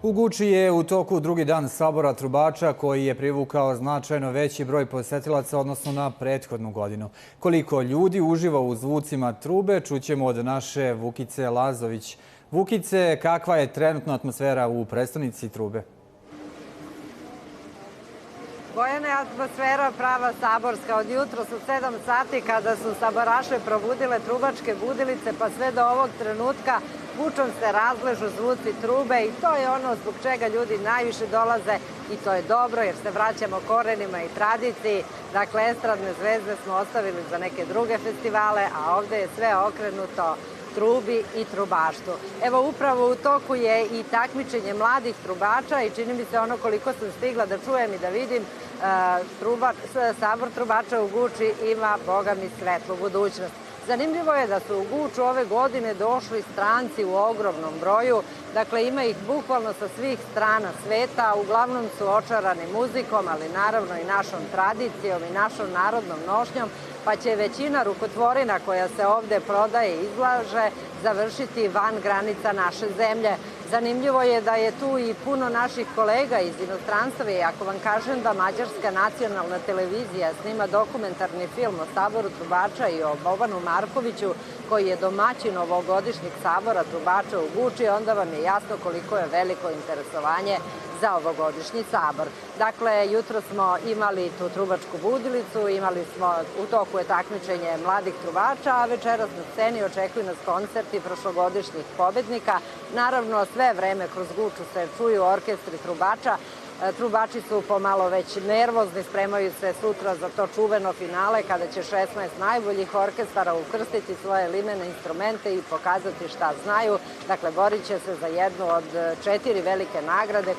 U Guči je u toku drugi dan sabora trubača koji je privukao značajno veći broj posetilaca odnosno na prethodnu godinu. Koliko ljudi uživa u zvucima trube čućemo od naše Vukice Lazović. Vukice, kakva je trenutna atmosfera u prestonici trube? Bojana je atmosfera prava saborska. Od jutros u 7 sati kada su saboraše probudile trubačke budilice pa sve do ovog trenutka Gučom se razležu zvuci trube i to je ono zbog čega ljudi najviše dolaze i to je dobro jer se vraćamo korenima i tradiciji. Dakle, estradne zvezde smo ostavili za neke druge festivale, a ovde je sve okrenuto trubi i trubaštvu. Evo, upravo u toku je i takmičenje mladih trubača i čini mi se ono koliko sam stigla da čujem i da vidim, sabor trubača u Guči ima, boga mi, svetlu budućnost. Zanimljivo je da su u Guču ove godine došli stranci u ogromnom broju, dakle ima ih bukvalno sa svih strana sveta, uglavnom su očarani muzikom, ali naravno i našom tradicijom i našom narodnom nošnjom, pa će većina rukotvorina koja se ovde prodaje i izlaže završiti van granica naše zemlje. Zanimljivo je da je tu i puno naših kolega iz inostranstva i ako vam kažem da Mađarska nacionalna televizija snima dokumentarni film o saboru trubača i o Bobanu Markoviću koji je domaćin ovogodišnjeg sabora trubača u Guči, onda vam je jasno koliko je veliko interesovanje za ovogodišnji sabor. Dakle, jutro smo imali tu trubačku budilicu, imali smo u toku je takmičenje mladih trubača, a večeras na sceni očekuju nas koncerti prošlogodišnjih pobednika. Naravno, sve vreme kroz Guču se čuju orkestri trubača. Trubači su pomalo već nervozni, spremaju se sutra za to čuveno finale kada će 16 najboljih orkestara ukrstiti svoje limene instrumente i pokazati šta znaju. Dakle, borit će se za jednu od 4 velike nagrade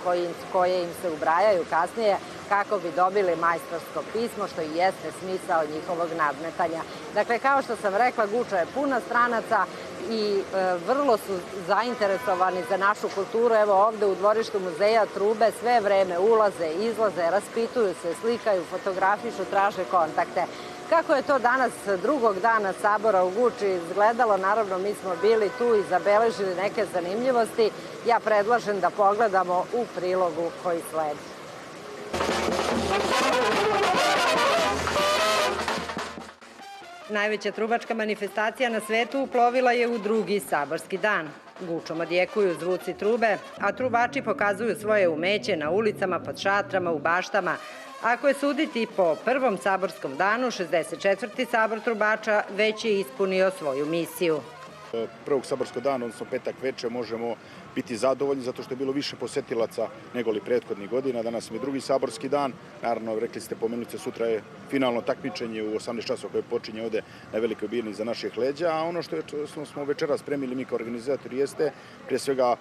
koje im se ubrajaju kasnije kako bi dobili majstorsko pismo, što i jeste smisao njihovog nadmetanja. Dakle, kao što sam rekla, Guča je puna stranaca i vrlo su zainteresovani za našu kulturu. Evo ovde u dvorištu muzeja trube sve vreme ulaze, izlaze, raspituju se, slikaju, fotografišu, traže kontakte. Kako je to danas drugog dana sabora u Guči izgledalo? Naravno, mi smo bili tu i zabeležili neke zanimljivosti. Ja predlažem da pogledamo u prilogu koji sledi. Najveća trubačka manifestacija na svetu uplovila je u drugi saborski dan. Gučom odjekuju zvuci trube, a trubači pokazuju svoje umeće na ulicama, pod šatrama, u baštama. Ako je suditi po prvom saborskom danu, 64. sabor trubača već je ispunio svoju misiju. Prvog saborskog dana, odnosno petak veče, možemo biti zadovoljni zato što je bilo više posetilaca nego li prethodnih godina. Danas je drugi saborski dan. Naravno, rekli ste, pomenuti sutra je finalno takmičenje u 18 časova koje počinje ovde na velikoj birni za naših leđa. A ono što smo večera spremili mi kao organizatori jeste prije svega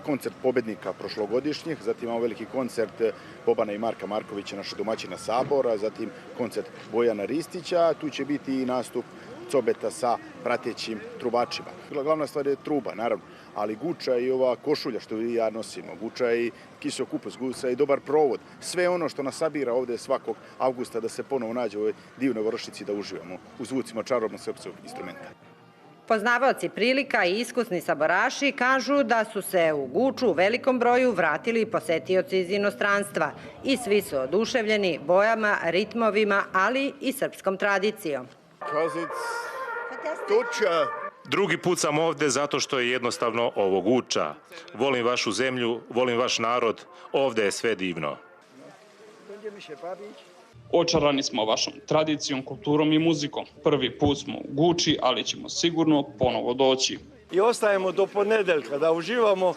koncert pobednika prošlogodišnjih, zatim imamo veliki koncert Bobana i Marka Markovića, naše domaćina sabora, zatim koncert Bojana Ristića. Tu će biti i nastup Cobeta sa pratećim trubačima. Glavna stvar je truba, naravno, ali Guča i ova košulja što i ja nosimo, Guča i kiseo kupus, Guča i dobar provod, sve ono što nas sabira ovde svakog avgusta da se ponovo nađe u ovoj divnoj Vršici da uživamo u zvucima čarobnog srpskog instrumenta. Poznavaoci prilika i iskusni saboraši kažu da su se u Guču u velikom broju vratili posetioci iz inostranstva i svi su oduševljeni bojama, ritmovima, ali i srpskom tradicijom. Drugi put sam ovde zato što je jednostavno ovo Guča. Volim vašu zemlju, volim vaš narod, ovde je sve divno. Očarani smo vašom tradicijom, kulturom i muzikom. Prvi put smo u Guči, ali ćemo sigurno ponovo doći. I ostajemo do ponedeljka da uživamo.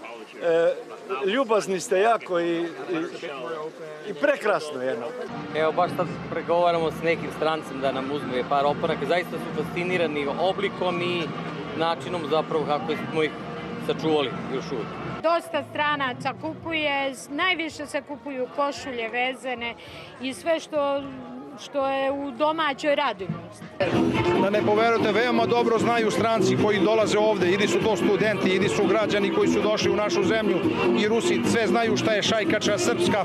Ljubazni ste jako i prekrasno jedno. Evo, baš sad pregovaramo s nekim strancem da nam uzme par opanaka. Zaista su fascinirani oblikom i načinom zapravo kako smo ih sačuvali još uvijek. Dosta stranaca kupuje, najviše se kupuju košulje vezene i sve što je u domaćoj radinosti. Da ne poverujete, veoma dobro znaju stranci koji dolaze ovde, ili su to studenti, ili su građani koji su došli u našu zemlju i Rusi, sve znaju šta je šajkača srpska,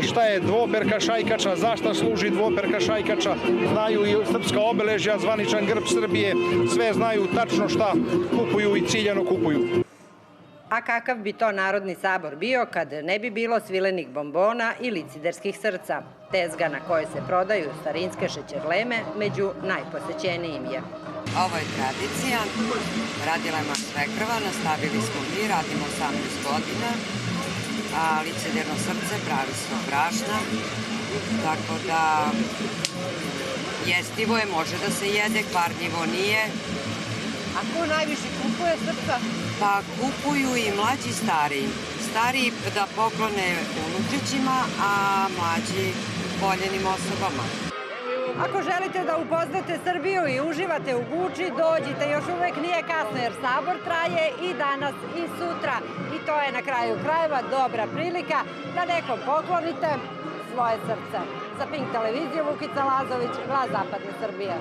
šta je dvoperka šajkača, zašta služi dvoperka šajkača, znaju i srpska obeležja, zvaničan grb Srbije, sve znaju tačno šta kupuju i ciljano kupuju. A kakav bi to Narodni sabor bio kad ne bi bilo svilenih bombona i liciderskih srca? Tezga na kojoj se prodaju starinske šećerleme među najposećenijim je. Ovo je tradicija, radila je moja svekrva, nastavili smo mi, radimo 18 godina, a licederno srce pravi se od brašna, tako da jestivo je, može da se jede, kvarljivo nije. A ko najviše kupuje srca? Pa kupuju i mlađi i stariji. Stariji da poklone unučićima, a mlađi voljenim osobama. Ako želite da upoznate Srbiju i uživate u Guči, dođite, još uvek nije kasno jer sabor traje i danas i sutra. I to je na kraju krajeva dobra prilika da nekom poklonite svoje srce. Za Pink televiziju Vukica Lazović, Glas zapadne Srbije.